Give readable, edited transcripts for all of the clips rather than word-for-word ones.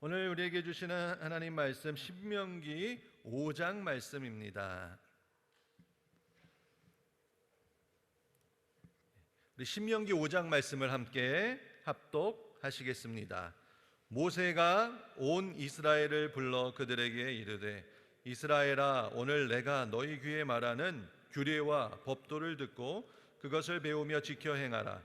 오늘 우리에게 주시는 하나님 말씀 신명기 5장 말씀입니다. 우리 신명기 5장 말씀을 함께 합독하시겠습니다. 모세가 온 이스라엘을 불러 그들에게 이르되 이스라엘아, 오늘 내가 너희 귀에 말하는 규례와 법도를 듣고 그것을 배우며 지켜 행하라.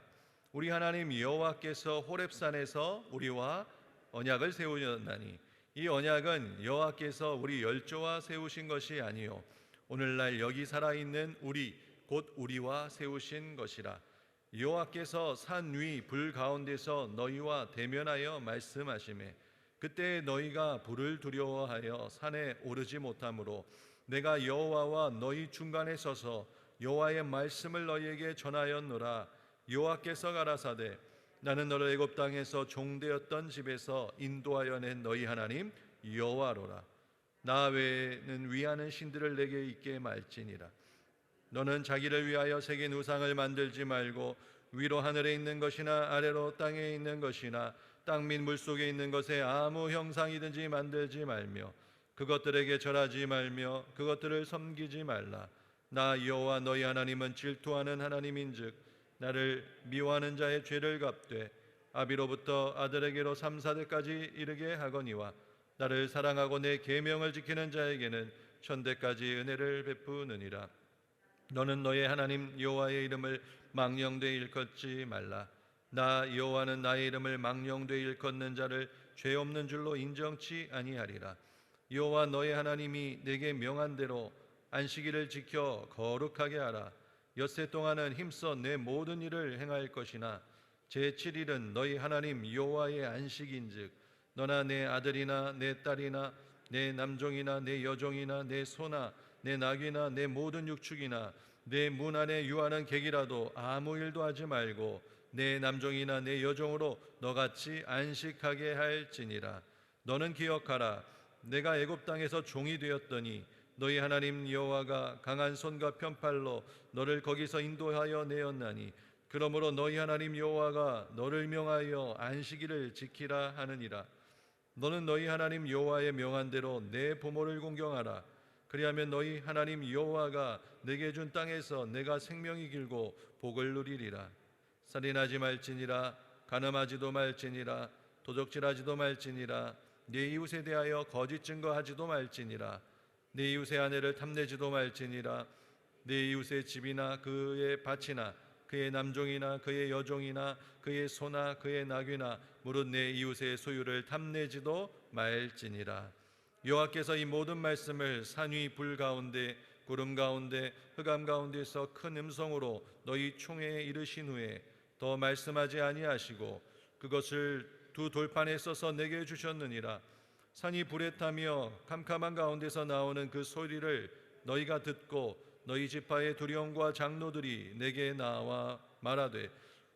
우리 하나님 여호와께서 호렙산에서 우리와 언약을 세우셨나니 이 언약은 여호와께서 우리 열조와 세우신 것이 아니요 오늘날 여기 살아있는 우리 곧 우리와 세우신 것이라. 여호와께서 산 위 불 가운데서 너희와 대면하여 말씀하시매 그때 너희가 불을 두려워하여 산에 오르지 못하므로 내가 여호와와 너희 중간에 서서 여호와의 말씀을 너희에게 전하였노라. 여호와께서 가라사대 나는 너를 애굽 땅에서 종되었던 집에서 인도하여 낸 너희 하나님 여호와로라. 나 외에는 위하는 신들을 내게 있게 말지니라. 너는 자기를 위하여 새긴 우상을 만들지 말고 위로 하늘에 있는 것이나 아래로 땅에 있는 것이나 땅 및 물속에 있는 것에 아무 형상이든지 만들지 말며 그것들에게 절하지 말며 그것들을 섬기지 말라. 나 여호와 너희 하나님은 질투하는 하나님인즉 나를 미워하는 자의 죄를 갚되 아비로부터 아들에게로 3, 4대까지 이르게 하거니와 나를 사랑하고 내 계명을 지키는 자에게는 천대까지 은혜를 베푸느니라. 너는 너의 하나님 여호와의 이름을 망령되이 일컫지 말라. 나 여호와는 나의 이름을 망령되이 일컫는 자를 죄 없는 줄로 인정치 아니하리라. 여호와 너의 하나님이 내게 명한 대로 안식일을 지켜 거룩하게 하라. 엿새 동안은 힘써 내 모든 일을 행할 것이나 제7일은 너희 하나님 여호와의 안식인즉 너나 내 아들이나 내 딸이나 내 남종이나 내 여종이나 내 소나 내 낙이나 내 모든 육축이나 내 문 안에 유하는 객이라도 아무 일도 하지 말고 내 남종이나 내 여종으로 너같이 안식하게 할지니라. 너는 기억하라. 내가 애굽 땅에서 종이 되었더니 너희 하나님 여호와가 강한 손과 편팔로 너를 거기서 인도하여 내었나니 그러므로 너희 하나님 여호와가 너를 명하여 안식일을 지키라 하느니라. 너는 너희 하나님 여호와의 명한 대로 내 부모를 공경하라. 그리하면 너희 하나님 여호와가 내게 준 땅에서 내가 생명이 길고 복을 누리리라. 살인하지 말지니라. 간음하지도 말지니라. 도적질하지도 말지니라. 내 이웃에 대하여 거짓 증거하지도 말지니라. 내 이웃의 아내를 탐내지도 말지니라. 내 이웃의 집이나 그의 밭이나 그의 남종이나 그의 여종이나 그의 소나 그의 낙이나 무릇 내 이웃의 소유를 탐내지도 말지니라. 여호와께서 이 모든 말씀을 산 위 불 가운데 구름 가운데 흑암 가운데서 큰 음성으로 너희 총회에 이르신 후에 더 말씀하지 아니하시고 그것을 두 돌판에 써서 내게 주셨느니라. 산이 불에 타며 캄캄한 가운데서 나오는 그 소리를 너희가 듣고 너희 지파의 두령과 장로들이 내게 나와 말하되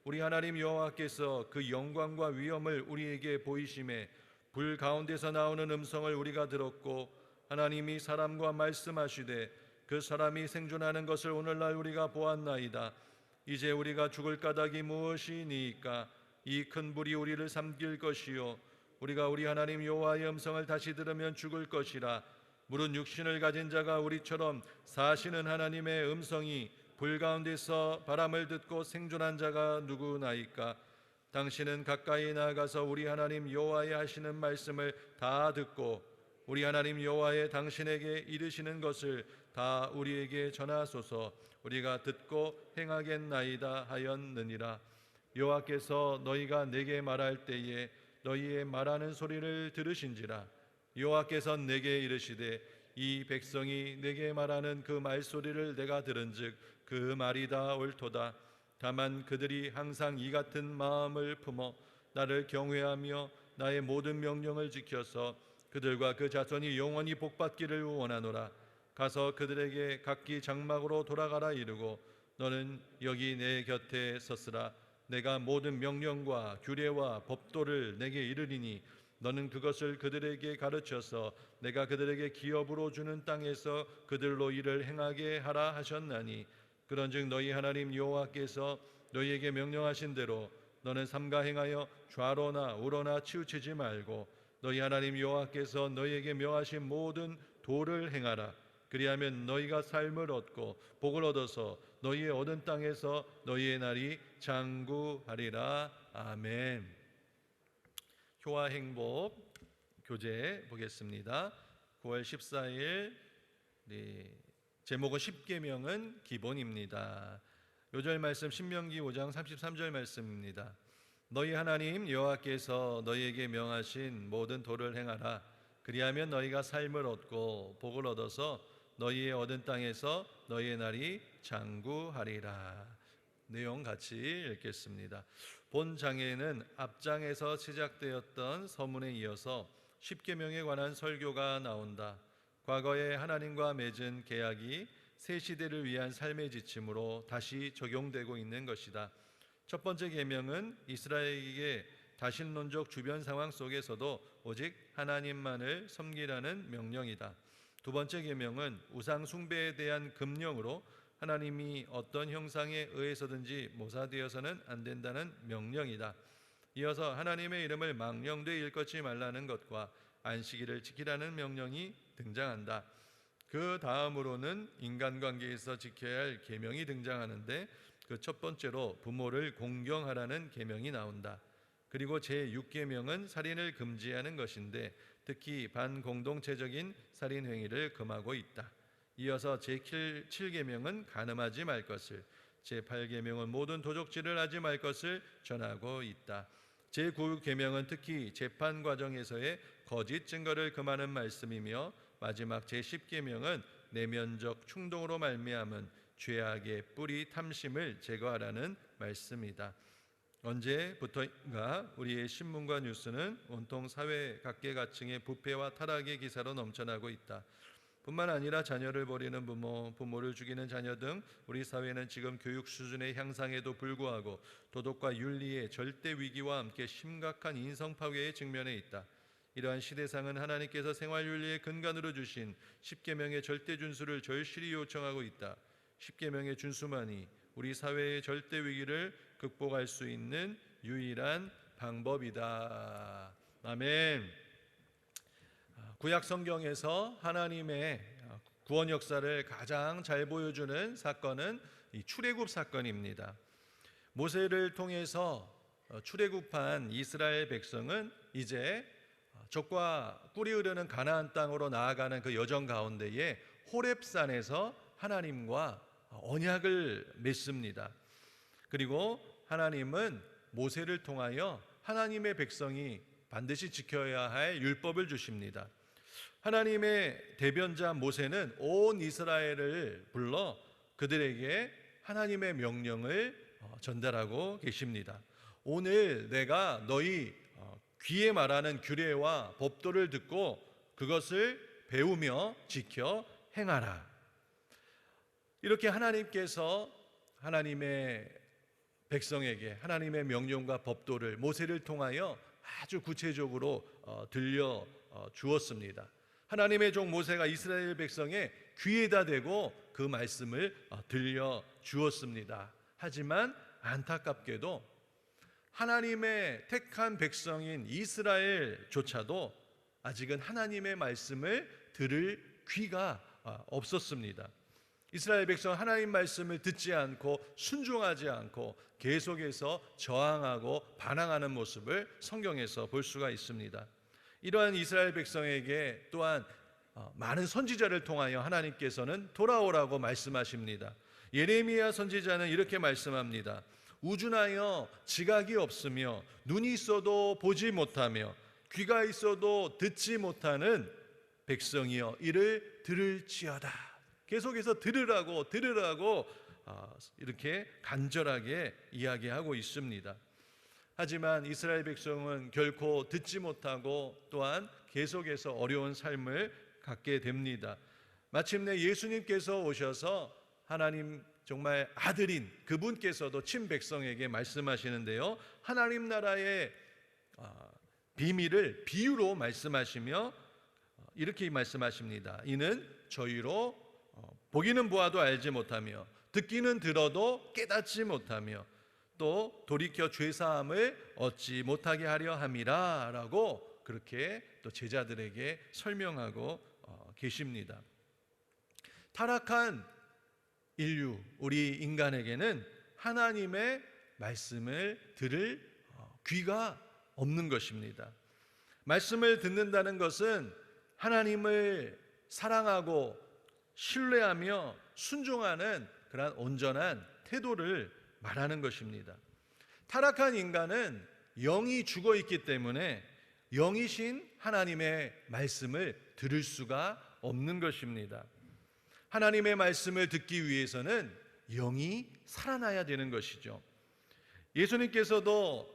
우리 하나님 여호와께서 그 영광과 위엄을 우리에게 보이심에 불 가운데서 나오는 음성을 우리가 들었고 하나님이 사람과 말씀하시되 그 사람이 생존하는 것을 오늘날 우리가 보았나이다. 이제 우리가 죽을 까닭이 무엇이니까? 이 큰 불이 우리를 삼킬 것이요 우리가 우리 하나님 여호와의 음성을 다시 들으면 죽을 것이라. 무릇 육신을 가진 자가 우리처럼 사시는 하나님의 음성이 불 가운데서 바람을 듣고 생존한 자가 누구나이까? 당신은 가까이 나아가서 우리 하나님 여호와의 하시는 말씀을 다 듣고 우리 하나님 여호와의 당신에게 이르시는 것을 다 우리에게 전하소서. 우리가 듣고 행하겠나이다 하였느니라. 여호와께서 너희가 내게 말할 때에 너희의 말하는 소리를 들으신지라. 여호와께서 내게 이르시되 이 백성이 내게 말하는 그 말소리를 내가 들은즉 그 말이 다 옳도다. 다만 그들이 항상 이 같은 마음을 품어 나를 경외하며 나의 모든 명령을 지켜서 그들과 그 자손이 영원히 복받기를 원하노라. 가서 그들에게 각기 장막으로 돌아가라 이르고 너는 여기 내 곁에 섰으라. 내가 모든 명령과 규례와 법도를 내게 이르리니 너는 그것을 그들에게 가르쳐서 내가 그들에게 기업으로 주는 땅에서 그들로 일을 행하게 하라 하셨나니 그런즉 너희 하나님 여호와께서 너희에게 명령하신 대로 너는 삼가 행하여 좌로나 우로나 치우치지 말고 너희 하나님 여호와께서 너희에게 명하신 모든 도를 행하라. 그리하면 너희가 삶을 얻고 복을 얻어서 너희의 얻은 땅에서 너희의 날이 장구하리라. 아멘. 효와 행복 교재 보겠습니다. 9월 14일 제목은 십계명은 기본입니다. 요절 말씀 신명기 5장 33절 말씀입니다. 너희 하나님 여호와께서 너희에게 명하신 모든 도를 행하라. 그리하면 너희가 삶을 얻고 복을 얻어서 너희의 얻은 땅에서 너희의 날이 장구하리라. 내용 같이 읽겠습니다. 본 장에는 앞장에서 시작되었던 서문에 이어서 십계명에 관한 설교가 나온다. 과거에 하나님과 맺은 계약이 새 시대를 위한 삶의 지침으로 다시 적용되고 있는 것이다. 첫 번째 계명은 이스라엘에게 다신론적 주변 상황 속에서도 오직 하나님만을 섬기라는 명령이다. 두 번째 계명은 우상 숭배에 대한 금령으로 하나님이 어떤 형상에 의해서든지 모사되어서는 안 된다는 명령이다. 이어서 하나님의 이름을 망령되이 일컫지 말라는 것과 안식일을 지키라는 명령이 등장한다. 그 다음으로는 인간관계에서 지켜야 할 계명이 등장하는데 그 첫 번째로 부모를 공경하라는 계명이 나온다. 그리고 제6계명은 살인을 금지하는 것인데 특히 반공동체적인 살인 행위를 금하고 있다. 이어서 제7계명은 간음하지 말 것을, 제8계명은 모든 도적질을 하지 말 것을 전하고 있다. 제9계명은 특히 재판 과정에서의 거짓 증거를 금하는 말씀이며 마지막 제10계명은 내면적 충동으로 말미암은 죄악의 뿌리 탐심을 제거하라는 말씀이다. 언제부터인가 우리의 신문과 뉴스는 온통 사회 각계각층의 부패와 타락의 기사로 넘쳐나고 있다. 뿐만 아니라 자녀를 버리는 부모, 부모를 죽이는 자녀 등 우리 사회는 지금 교육 수준의 향상에도 불구하고 도덕과 윤리의 절대 위기와 함께 심각한 인성 파괴에 직면해 있다. 이러한 시대상은 하나님께서 생활윤리의 근간으로 주신 십계명의 절대 준수를 절실히 요청하고 있다. 십계명의 준수만이 우리 사회의 절대 위기를 극복할 수 있는 유일한 방법이다. 아멘. 구약 성경에서 하나님의 구원 역사를 가장 잘 보여주는 사건은 이 출애굽 사건입니다. 모세를 통해서 출애굽한 이스라엘 백성은 이제 적과 꿀이 흐르는 가나안 땅으로 나아가는 그 여정 가운데에 호렙산에서 하나님과 언약을 맺습니다. 그리고 하나님은 모세를 통하여 하나님의 백성이 반드시 지켜야 할 율법을 주십니다. 하나님의 대변자 모세는 온 이스라엘을 불러 그들에게 하나님의 명령을 전달하고 계십니다. 오늘 내가 너희 귀에 말하는 규례와 법도를 듣고 그것을 배우며 지켜 행하라. 이렇게 하나님께서 하나님의 백성에게 하나님의 명령과 법도를 모세를 통하여 아주 구체적으로 들려 주었습니다. 하나님의 종 모세가 이스라엘 백성의 귀에다 대고 그 말씀을 들려 주었습니다. 하지만 안타깝게도 하나님의 택한 백성인 이스라엘조차도 아직은 하나님의 말씀을 들을 귀가 없었습니다. 이스라엘 백성 하나님 말씀을 듣지 않고 순종하지 않고 계속해서 저항하고 반항하는 모습을 성경에서 볼 수가 있습니다. 이러한 이스라엘 백성에게 또한 많은 선지자를 통하여 하나님께서는 돌아오라고 말씀하십니다. 예레미야 선지자는 이렇게 말씀합니다. 우준하여 지각이 없으며 눈이 있어도 보지 못하며 귀가 있어도 듣지 못하는 백성이여 이를 들을지어다. 계속해서 들으라고 이렇게 간절하게 이야기하고 있습니다. 하지만 이스라엘 백성은 결코 듣지 못하고 또한 계속해서 어려운 삶을 갖게 됩니다. 마침내 예수님께서 오셔서 하나님 정말 아들인 그분께서도 친백성에게 말씀하시는데요, 하나님 나라의 비밀을 비유로 말씀하시며 이렇게 말씀하십니다. 이는 저희로 보기는 보아도 알지 못하며 듣기는 들어도 깨닫지 못하며 또 돌이켜 죄사함을 얻지 못하게 하려 함이라 라고 그렇게 또 제자들에게 설명하고 계십니다. 타락한 인류, 우리 인간에게는 하나님의 말씀을 들을 귀가 없는 것입니다. 말씀을 듣는다는 것은 하나님을 사랑하고 신뢰하며 순종하는 그런 온전한 태도를 말하는 것입니다. 타락한 인간은 영이 죽어 있기 때문에 영이신 하나님의 말씀을 들을 수가 없는 것입니다. 하나님의 말씀을 듣기 위해서는 영이 살아나야 되는 것이죠. 예수님께서도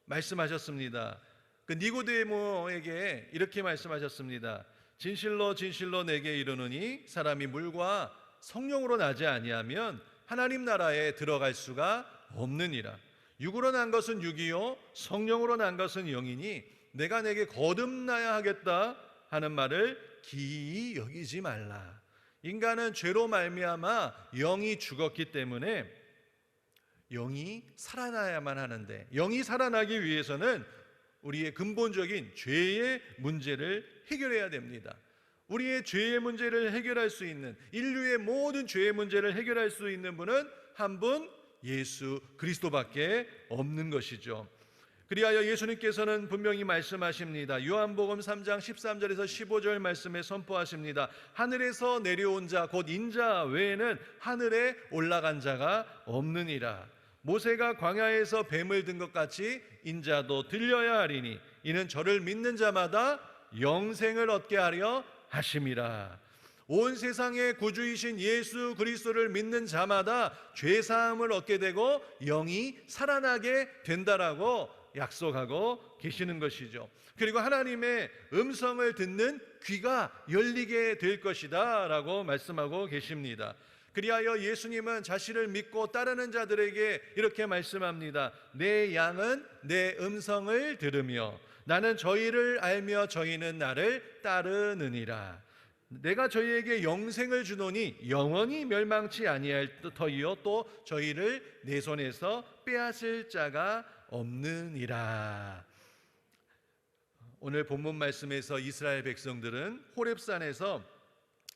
말씀하셨습니다. 그 니고데모에게 이렇게 말씀하셨습니다. 진실로 진실로 내게 이르노니 사람이 물과 성령으로 나지 아니하면 하나님 나라에 들어갈 수가 없느니라. 육으로 난 것은 육이요 성령으로 난 것은 영이니 내가 내게 거듭나야 하겠다 하는 말을 기이히 여기지 말라. 인간은 죄로 말미암아 영이 죽었기 때문에 영이 살아나야만 하는데, 영이 살아나기 위해서는 우리의 근본적인 죄의 문제를 해결해야 됩니다. 우리의 죄의 문제를 해결할 수 있는, 인류의 모든 죄의 문제를 해결할 수 있는 분은 한 분, 예수 그리스도밖에 없는 것이죠. 그리하여 예수님께서는 분명히 말씀하십니다. 요한복음 3장 13절에서 15절 말씀에 선포하십니다. 하늘에서 내려온 자 곧 인자 외에는 하늘에 올라간 자가 없느니라. 모세가 광야에서 뱀을 든 것 같이 인자도 들려야 하리니 이는 저를 믿는 자마다 영생을 얻게 하려 하심이라. 온 세상의 구주이신 예수 그리스도를 믿는 자마다 죄사함을 얻게 되고 영이 살아나게 된다라고 약속하고 계시는 것이죠. 그리고 하나님의 음성을 듣는 귀가 열리게 될 것이다 라고 말씀하고 계십니다. 그리하여 예수님은 자신을 믿고 따르는 자들에게 이렇게 말씀합니다. 내 양은 내 음성을 들으며 나는 저희를 알며 저희는 나를 따르느니라. 내가 저희에게 영생을 주노니 영원히 멸망치 아니할 터이요 또 저희를 내 손에서 빼앗을 자가 없느니라. 오늘 본문 말씀에서 이스라엘 백성들은 호렙산에서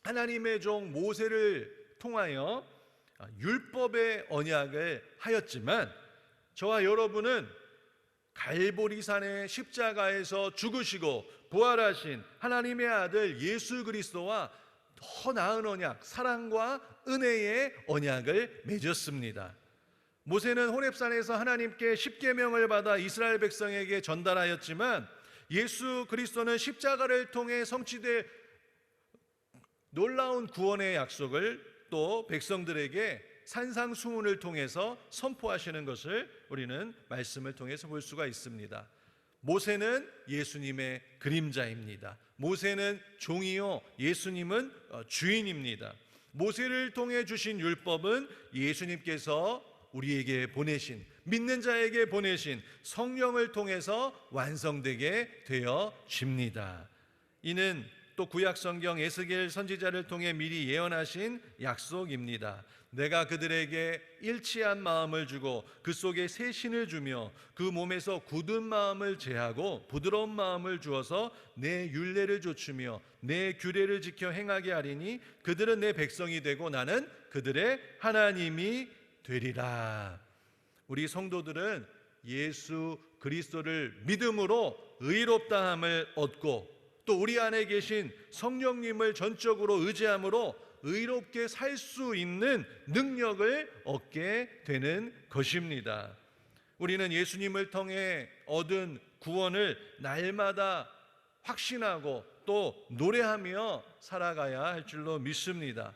하나님의 종 모세를 통하여 율법의 언약을 하였지만 저와 여러분은 갈보리산의 십자가에서 죽으시고 부활하신 하나님의 아들 예수 그리스도와 더 나은 언약, 사랑과 은혜의 언약을 맺었습니다. 모세는 호렙산에서 하나님께 십계명을 받아 이스라엘 백성에게 전달하였지만 예수 그리스도는 십자가를 통해 성취될 놀라운 구원의 약속을 또 백성들에게 산상수훈을 통해서 선포하시는 것을 우리는 말씀을 통해서 볼 수가 있습니다. 모세는 예수님의 그림자입니다. 모세는 종이요 예수님은 주인입니다. 모세를 통해 주신 율법은 예수님께서 우리에게 보내신, 믿는 자에게 보내신 성령을 통해서 완성되게 되어집니다. 이는 또 구약성경 에스겔 선지자를 통해 미리 예언하신 약속입니다. 내가 그들에게 일치한 마음을 주고 그 속에 새 신을 주며 그 몸에서 굳은 마음을 제하고 부드러운 마음을 주어서 내 율례를 좇으며 내 규례를 지켜 행하게 하리니 그들은 내 백성이 되고 나는 그들의 하나님이 되리라. 우리 성도들은 예수 그리스도를 믿음으로 의롭다함을 얻고 또 우리 안에 계신 성령님을 전적으로 의지함으로 의롭게 살 수 있는 능력을 얻게 되는 것입니다. 우리는 예수님을 통해 얻은 구원을 날마다 확신하고 또 노래하며 살아가야 할 줄로 믿습니다.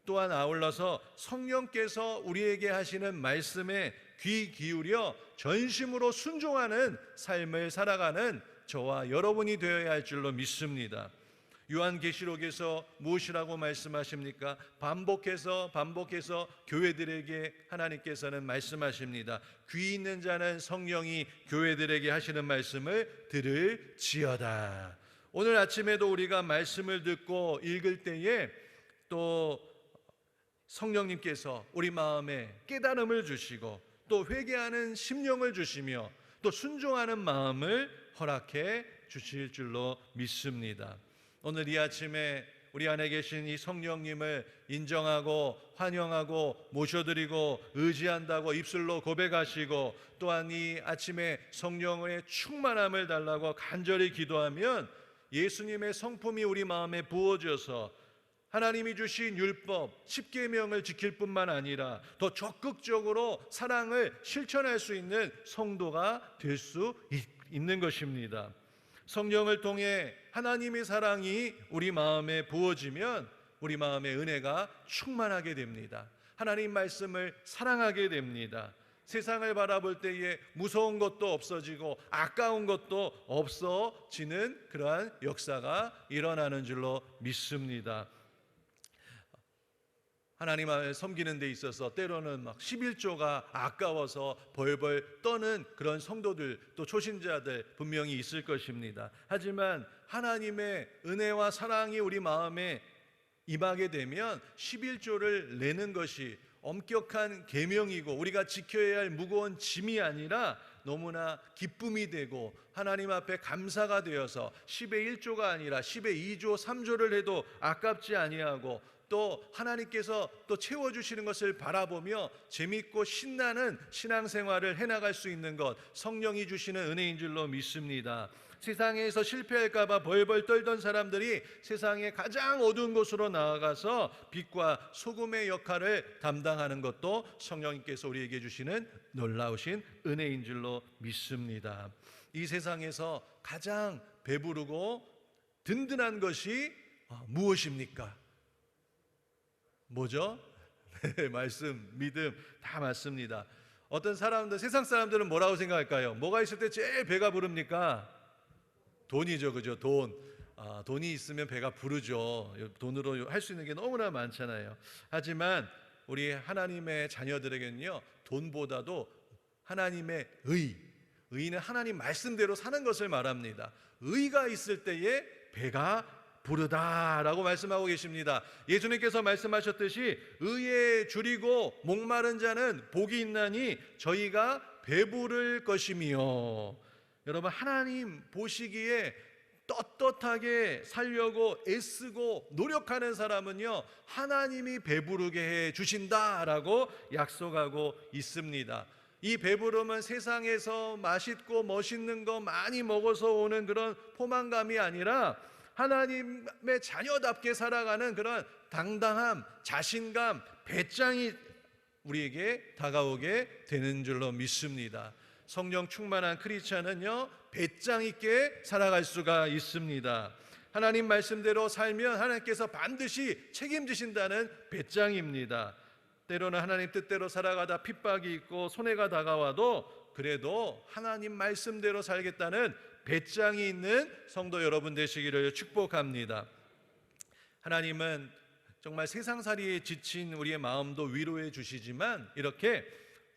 또한 아울러서 성령께서 우리에게 하시는 말씀에 귀 기울여 전심으로 순종하는 삶을 살아가는 저와 여러분이 되어야 할 줄로 믿습니다. 요한계시록에서 무엇이라고 말씀하십니까? 반복해서 교회들에게 하나님께서는 말씀하십니다. 귀 있는 자는 성령이 교회들에게 하시는 말씀을 들을지어다. 오늘 아침에도 우리가 말씀을 듣고 읽을 때에 또 성령님께서 우리 마음에 깨달음을 주시고 또 회개하는 심령을 주시며 또 순종하는 마음을 허락해 주실 줄로 믿습니다. 오늘 이 아침에 우리 안에 계신 이 성령님을 인정하고 환영하고 모셔드리고 의지한다고 입술로 고백하시고, 또한 이 아침에 성령의 충만함을 달라고 간절히 기도하면 예수님의 성품이 우리 마음에 부어져서 하나님이 주신 율법, 십계명을 지킬 뿐만 아니라 더 적극적으로 사랑을 실천할 수 있는 성도가 될 수 있는 것입니다. 성령을 통해 하나님의 사랑이 우리 마음에 부어지면 우리 마음의 은혜가 충만하게 됩니다. 하나님 말씀을 사랑하게 됩니다. 세상을 바라볼 때에 무서운 것도 없어지고 아까운 것도 없어지는 그러한 역사가 일어나는 줄로 믿습니다. 하나님을 섬기는 데 있어서 때로는 막 11조가 아까워서 벌벌 떠는 그런 성도들, 또 초신자들 분명히 있을 것입니다. 하지만 하나님의 은혜와 사랑이 우리 마음에 임하게 되면 11조를 내는 것이 엄격한 계명이고 우리가 지켜야 할 무거운 짐이 아니라 너무나 기쁨이 되고 하나님 앞에 감사가 되어서 10의 1조가 아니라 10의 2조, 3조를 해도 아깝지 아니하고, 또 하나님께서 또 채워주시는 것을 바라보며 재밌고 신나는 신앙생활을 해나갈 수 있는 것, 성령이 주시는 은혜인 줄로 믿습니다. 세상에서 실패할까 봐 벌벌 떨던 사람들이 세상의 가장 어두운 곳으로 나아가서 빛과 소금의 역할을 담당하는 것도 성령님께서 우리에게 주시는 놀라우신 은혜인 줄로 믿습니다. 이 세상에서 가장 배부르고 든든한 것이 무엇입니까? 뭐죠? 네, 말씀, 믿음 다 맞습니다. 어떤 사람들, 세상 사람들은 뭐라고 생각할까요? 뭐가 있을 때 제일 배가 부릅니까? 돈이죠, 그죠? 돈. 돈이 있으면 배가 부르죠. 돈으로 할 수 있는 게 너무나 많잖아요. 하지만 우리 하나님의 자녀들에게는요, 돈보다도 하나님의 의는 하나님 말씀대로 사는 것을 말합니다. 의가 있을 때에 배가 부르다라고 말씀하고 계십니다. 예수님께서 말씀하셨듯이 의에 줄이고 목마른 자는 복이 있나니 저희가 배부를 것이며, 여러분 하나님 보시기에 떳떳하게 살려고 애쓰고 노력하는 사람은요 하나님이 배부르게 해 주신다라고 약속하고 있습니다. 이 배부름은 세상에서 맛있고 멋있는 거 많이 먹어서 오는 그런 포만감이 아니라 하나님의 자녀답게 살아가는 그런 당당함, 자신감, 배짱이 우리에게 다가오게 되는 줄로 믿습니다. 성령 충만한 크리스찬은요 배짱 있게 살아갈 수가 있습니다. 하나님 말씀대로 살면 하나님께서 반드시 책임지신다는 배짱입니다. 때로는 하나님 뜻대로 살아가다 핍박이 있고 손해가 다가와도 그래도 하나님 말씀대로 살겠다는 배짱이 있는 성도 여러분 되시기를 축복합니다. 하나님은 정말 세상살이에 지친 우리의 마음도 위로해 주시지만 이렇게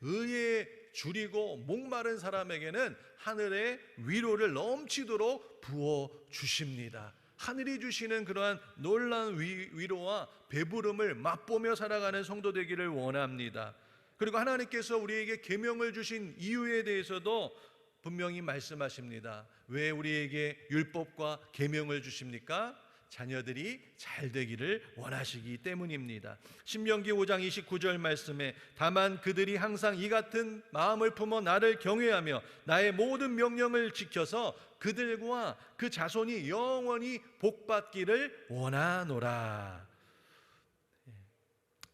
의에 줄이고 목마른 사람에게는 하늘의 위로를 넘치도록 부어 주십니다. 하늘이 주시는 그러한 놀라운 위로와 배부름을 맛보며 살아가는 성도 되기를 원합니다. 그리고 하나님께서 우리에게 계명을 주신 이유에 대해서도 분명히 말씀하십니다. 왜 우리에게 율법과 계명을 주십니까? 자녀들이 잘 되기를 원하시기 때문입니다. 신명기 5장 29절 말씀에 다만 그들이 항상 이 같은 마음을 품어 나를 경외하며 나의 모든 명령을 지켜서 그들과 그 자손이 영원히 복받기를 원하노라.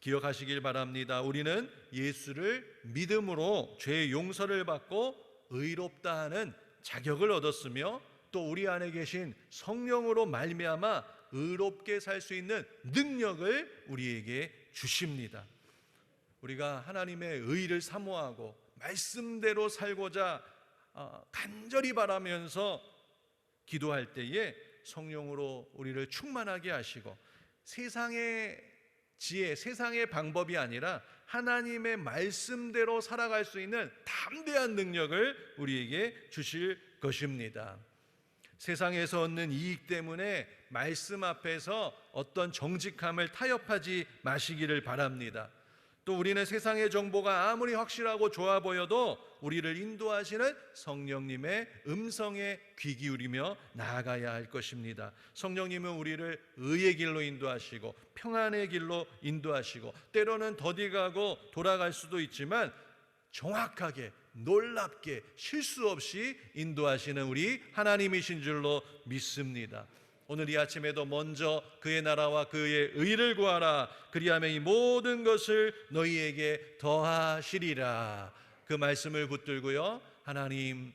기억하시길 바랍니다. 우리는 예수를 믿음으로 죄의 용서를 받고 의롭다 하는 자격을 얻었으며 또 우리 안에 계신 성령으로 말미암아 의롭게 살 수 있는 능력을 우리에게 주십니다. 우리가 하나님의 의를 사모하고 말씀대로 살고자 간절히 바라면서 기도할 때에 성령으로 우리를 충만하게 하시고 세상의 지혜, 세상의 방법이 아니라 하나님의 말씀대로 살아갈 수 있는 담대한 능력을 우리에게 주실 것입니다. 세상에서 얻는 이익 때문에 말씀 앞에서 어떤 정직함을 타협하지 마시기를 바랍니다. 또 우리는 세상의 정보가 아무리 확실하고 좋아 보여도 우리를 인도하시는 성령님의 음성에 귀 기울이며 나아가야 할 것입니다. 성령님은 우리를 의의 길로 인도하시고 평안의 길로 인도하시고 때로는 더디가고 돌아갈 수도 있지만 정확하게 놀랍게 실수 없이 인도하시는 우리 하나님이신 줄로 믿습니다. 오늘 이 아침에도 먼저 그의 나라와 그의 의를 구하라. 그리하면 이 모든 것을 너희에게 더하시리라. 그 말씀을 붙들고요, 하나님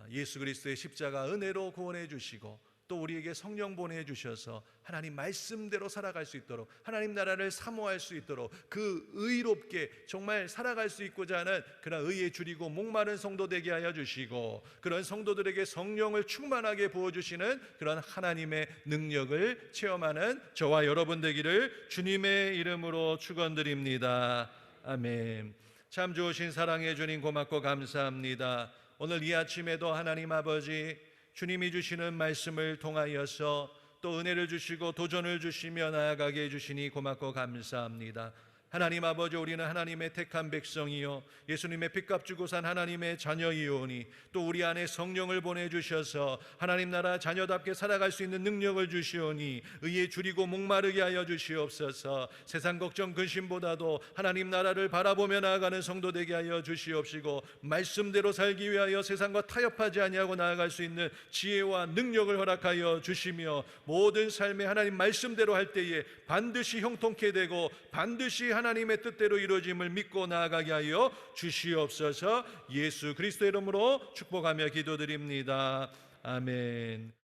예수 그리스도의 십자가 은혜로 구원해 주시고 또 우리에게 성령 보내주셔서 하나님 말씀대로 살아갈 수 있도록, 하나님 나라를 사모할 수 있도록 그 의롭게 정말 살아갈 수 있고자 하는 그런 의에 줄이고 목마른 성도 되게 하여 주시고, 그런 성도들에게 성령을 충만하게 부어주시는 그런 하나님의 능력을 체험하는 저와 여러분 되기를 주님의 이름으로 축원드립니다. 아멘. 참 좋으신 사랑의 주님 고맙고 감사합니다. 오늘 이 아침에도 하나님 아버지 주님이 주시는 말씀을 통하여서 또 은혜를 주시고 도전을 주시며 나아가게 해주시니 고맙고 감사합니다. 하나님 아버지, 우리는 하나님의 택한 백성이요 예수님의 핏값 주고 산 하나님의 자녀이오니 또 우리 안에 성령을 보내주셔서 하나님 나라 자녀답게 살아갈 수 있는 능력을 주시오니 의에 줄이고 목마르게 하여 주시옵소서. 세상 걱정 근심보다도 하나님 나라를 바라보며 나아가는 성도 되게 하여 주시옵시고, 말씀대로 살기 위하여 세상과 타협하지 아니하고 나아갈 수 있는 지혜와 능력을 허락하여 주시며, 모든 삶에 하나님 말씀대로 할 때에 반드시 형통케 되고 반드시 하나님의 뜻대로 이루어짐을 믿고 나아가게 하여 주시옵소서. 예수 그리스도의 이름으로 축복하며 기도드립니다. 아멘.